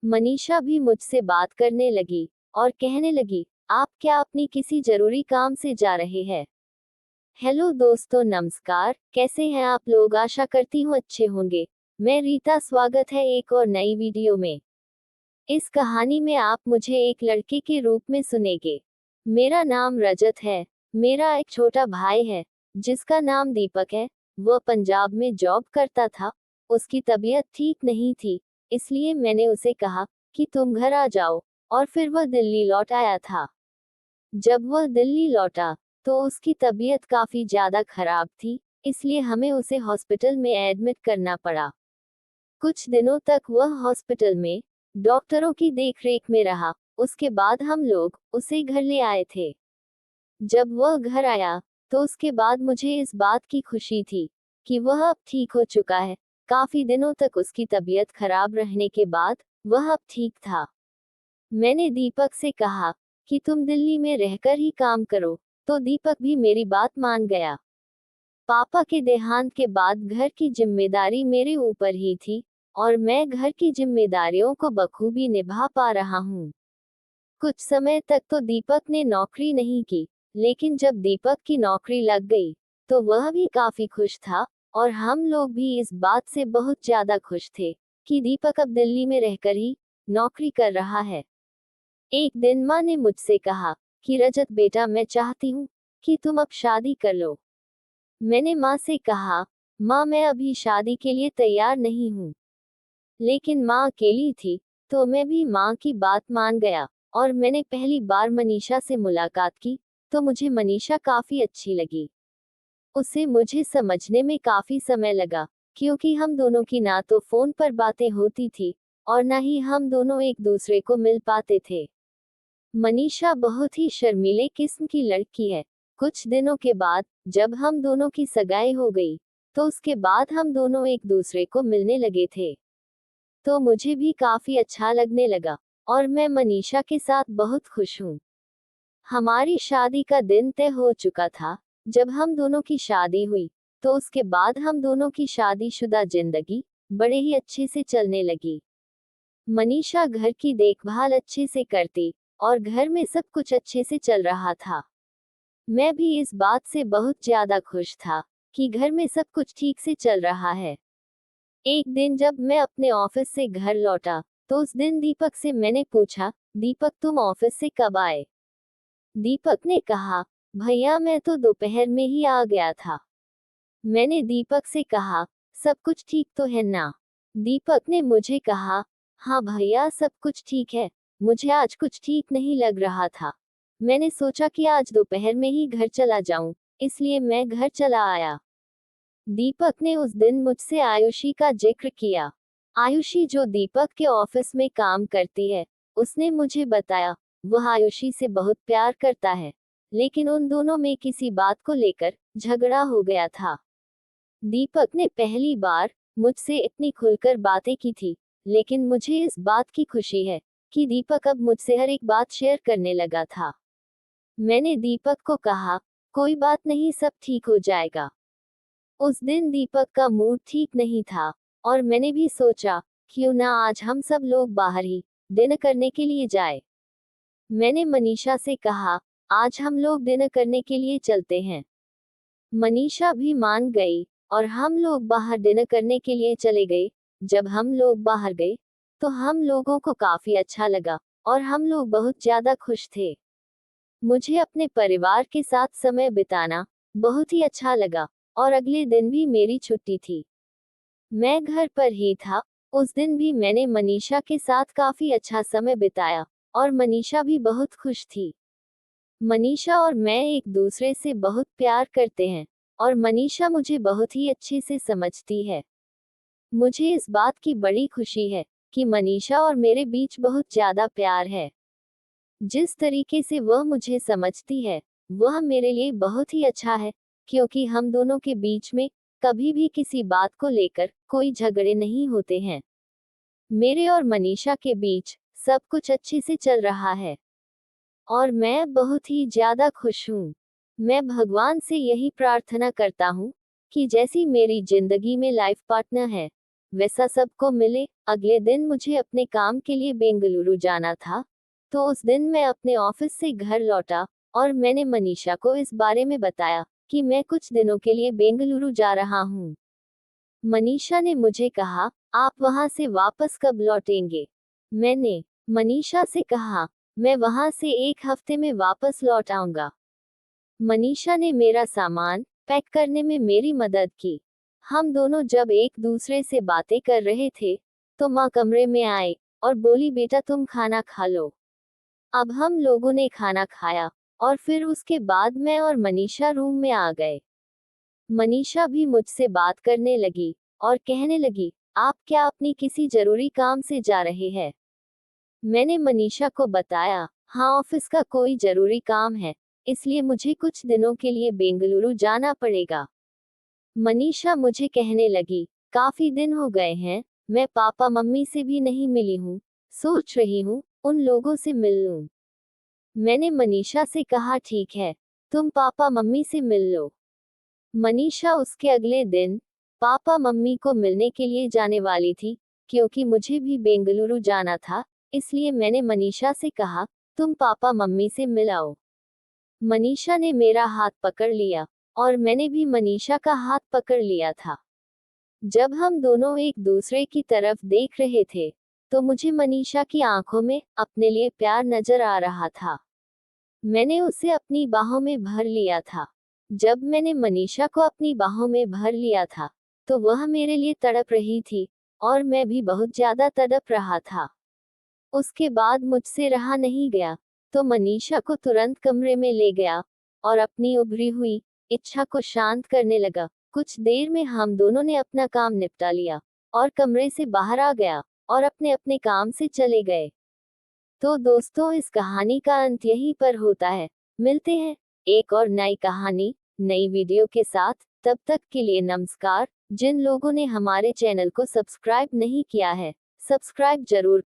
मनीषा भी मुझसे बात करने लगी और कहने लगी, आप क्या अपनी किसी जरूरी काम से जा रहे हैं? हेलो दोस्तों, नमस्कार। कैसे हैं आप लोग? आशा करती हूँ अच्छे होंगे। मैं रीता, स्वागत है एक और नई वीडियो में। इस कहानी में आप मुझे एक लड़के के रूप में सुनेंगे। मेरा नाम रजत है। मेरा एक छोटा भाई है जिसका नाम दीपक है। वह पंजाब में जॉब करता था। उसकी तबीयत ठीक नहीं थी, इसलिए मैंने उसे कहा कि तुम घर आ जाओ, और फिर वह दिल्ली लौट आया था। जब वह दिल्ली लौटा तो उसकी तबीयत काफी ज्यादा खराब थी, इसलिए हमें उसे हॉस्पिटल में एडमिट करना पड़ा। कुछ दिनों तक वह हॉस्पिटल में डॉक्टरों की देखरेख में रहा। उसके बाद हम लोग उसे घर ले आए थे। जब वह घर आया तो उसके बाद मुझे इस बात की खुशी थी कि वह अब ठीक हो चुका है। काफी दिनों तक उसकी तबीयत खराब रहने के बाद वह अब ठीक था। मैंने दीपक से कहा कि तुम दिल्ली में रहकर ही काम करो, तो दीपक भी मेरी बात मान गया। पापा के देहांत के बाद घर की जिम्मेदारी मेरे ऊपर ही थी, और मैं घर की जिम्मेदारियों को बखूबी निभा पा रहा हूँ। कुछ समय तक तो दीपक ने नौकरी नहीं की, लेकिन जब दीपक की नौकरी लग गई तो वह भी काफी खुश था, और हम लोग भी इस बात से बहुत ज्यादा खुश थे कि दीपक अब दिल्ली में रहकर ही नौकरी कर रहा है। एक दिन माँ ने मुझसे कहा कि रजत बेटा, मैं चाहती हूँ कि तुम अब शादी कर लो। मैंने माँ से कहा, माँ मैं अभी शादी के लिए तैयार नहीं हूँ। लेकिन माँ अकेली थी, तो मैं भी माँ की बात मान गया, और मैंने पहली बार मनीषा से मुलाकात की तो मुझे मनीषा काफी अच्छी लगी। उसे मुझे समझने में काफी समय लगा, क्योंकि हम दोनों की ना तो फोन पर बातें होती थी और ना ही हम दोनों एक दूसरे को मिल पाते थे। मनीषा बहुत ही शर्मीले किस्म की लड़की है। कुछ दिनों के बाद जब हम दोनों की सगाई हो गई तो उसके बाद हम दोनों एक दूसरे को मिलने लगे थे, तो मुझे भी काफी अच्छा लगने लगा, और मैं मनीषा के साथ बहुत खुश हूँ। हमारी शादी का दिन तय हो चुका था। जब हम दोनों की शादी हुई तो उसके बाद हम दोनों की शादीशुदा जिंदगी बड़े ही अच्छे से चलने लगी। मनीषा घर की देखभाल अच्छे से करती और घर में सब कुछ अच्छे से चल रहा था। मैं भी इस बात से बहुत ज्यादा खुश था कि घर में सब कुछ ठीक से चल रहा है। एक दिन जब मैं अपने ऑफिस से घर लौटा तो उस दिन दीपक से मैंने पूछा, दीपक तुम ऑफिस से कब आए? दीपक ने कहा, भैया मैं तो दोपहर में ही आ गया था। मैंने दीपक से कहा, सब कुछ ठीक तो है ना? दीपक ने मुझे कहा, हाँ भैया सब कुछ ठीक है। मुझे आज कुछ ठीक नहीं लग रहा था। मैंने सोचा कि आज दोपहर में ही घर चला जाऊं, इसलिए मैं घर चला आया। दीपक ने उस दिन मुझसे आयुषी का जिक्र किया। आयुषी जो दीपक के ऑफिस में काम करती है, उसने मुझे बताया वह आयुषी से बहुत प्यार करता है, लेकिन उन दोनों में किसी बात को लेकर झगड़ा हो गया था। दीपक ने पहली बार मुझसे इतनी खुलकर बातें की थी, लेकिन मुझे इस बात की खुशी है कि दीपक अब मुझसे हर एक बात शेयर करने लगा था। मैंने दीपक को कहा, कोई बात नहीं, सब ठीक हो जाएगा। उस दिन दीपक का मूड ठीक नहीं था, और मैंने भी सोचा क्यों ना आज हम सब लोग बाहर ही डिनर करने के लिए जाए। मैंने मनीषा से कहा, आज हम लोग डिनर करने के लिए चलते हैं। मनीषा भी मान गई, और हम लोग बाहर डिनर करने के लिए चले गए। जब हम लोग बाहर गए तो हम लोगों को काफी अच्छा लगा, और हम लोग बहुत ज्यादा खुश थे। मुझे अपने परिवार के साथ समय बिताना बहुत ही अच्छा लगा, और अगले दिन भी मेरी छुट्टी थी। मैं घर पर ही था। उस दिन भी मैंने मनीषा के साथ काफी अच्छा समय बिताया, और मनीषा भी बहुत खुश थी। मनीषा और मैं एक दूसरे से बहुत प्यार करते हैं, और मनीषा मुझे बहुत ही अच्छे से समझती है। मुझे इस बात की बड़ी खुशी है कि मनीषा और मेरे बीच बहुत ज्यादा प्यार है। जिस तरीके से वह मुझे समझती है, वह मेरे लिए बहुत ही अच्छा है, क्योंकि हम दोनों के बीच में कभी भी किसी बात को लेकर कोई झगड़े नहीं होते हैं। मेरे और मनीषा के बीच सब कुछ अच्छे से चल रहा है, और मैं बहुत ही ज्यादा खुश हूँ। मैं भगवान से यही प्रार्थना करता हूँ कि जैसी मेरी जिंदगी में लाइफ पार्टनर है, वैसा सबको मिले। अगले दिन मुझे अपने काम के लिए बेंगलुरु जाना था, तो उस दिन मैं अपने ऑफिस से घर लौटा और मैंने मनीषा को इस बारे में बताया कि मैं कुछ दिनों के लिए बेंगलुरु जा रहा हूँ। मनीषा ने मुझे कहा, आप वहां से वापस कब लौटेंगे? मैंने मनीषा से कहा, मैं वहां से 1 हफ्ते में वापस लौट आऊंगा। मनीषा ने मेरा सामान पैक करने में मेरी मदद की। हम दोनों जब एक दूसरे से बातें कर रहे थे, तो माँ कमरे में आए और बोली, बेटा तुम खाना खा लो। अब हम लोगों ने खाना खाया और फिर उसके बाद मैं और मनीषा रूम में आ गए। मनीषा भी मुझसे बात करने लगी और कहने लगी, आप क्या अपनी किसी जरूरी काम से जा रहे हैं? मैंने मनीषा को बताया, हाँ ऑफिस का कोई जरूरी काम है, इसलिए मुझे कुछ दिनों के लिए बेंगलुरु जाना पड़ेगा। मनीषा मुझे कहने लगी, काफी दिन हो गए हैं, मैं पापा मम्मी से भी नहीं मिली हूँ, सोच रही हूँ उन लोगों से मिल लूं। मैंने मनीषा से कहा, ठीक है, तुम पापा मम्मी से मिल लो। मनीषा उसके अगले दिन पापा मम्मी को मिलने के लिए जाने वाली थी, क्योंकि मुझे भी बेंगलुरु जाना था, इसलिए मैंने मनीषा से कहा, तुम पापा मम्मी से मिलाओ। मनीषा ने मेरा हाथ पकड़ लिया और मैंने भी मनीषा का हाथ पकड़ लिया था। जब हम दोनों एक दूसरे की तरफ देख रहे थे, तो मुझे मनीषा की आंखों में अपने लिए प्यार नजर आ रहा था। मैंने उसे अपनी बाहों में भर लिया था। जब मैंने मनीषा को अपनी बाहों में भर लिया था, तो वह मेरे लिए तड़प रही थी और मैं भी बहुत ज्यादा तड़प रहा था। उसके बाद मुझसे रहा नहीं गया, तो मनीषा को तुरंत कमरे में ले गया और अपनी उभरी हुई इच्छा को शांत करने लगा। कुछ देर में हम दोनों ने अपना काम निपटा लिया और कमरे से बाहर आ गया और अपने अपने काम से चले गए। तो दोस्तों, इस कहानी का अंत यहीं पर होता है। मिलते हैं एक और नई कहानी, नई वीडियो के साथ। तब तक के लिए नमस्कार। जिन लोगों ने हमारे चैनल को सब्सक्राइब नहीं किया है, सब्सक्राइब जरूर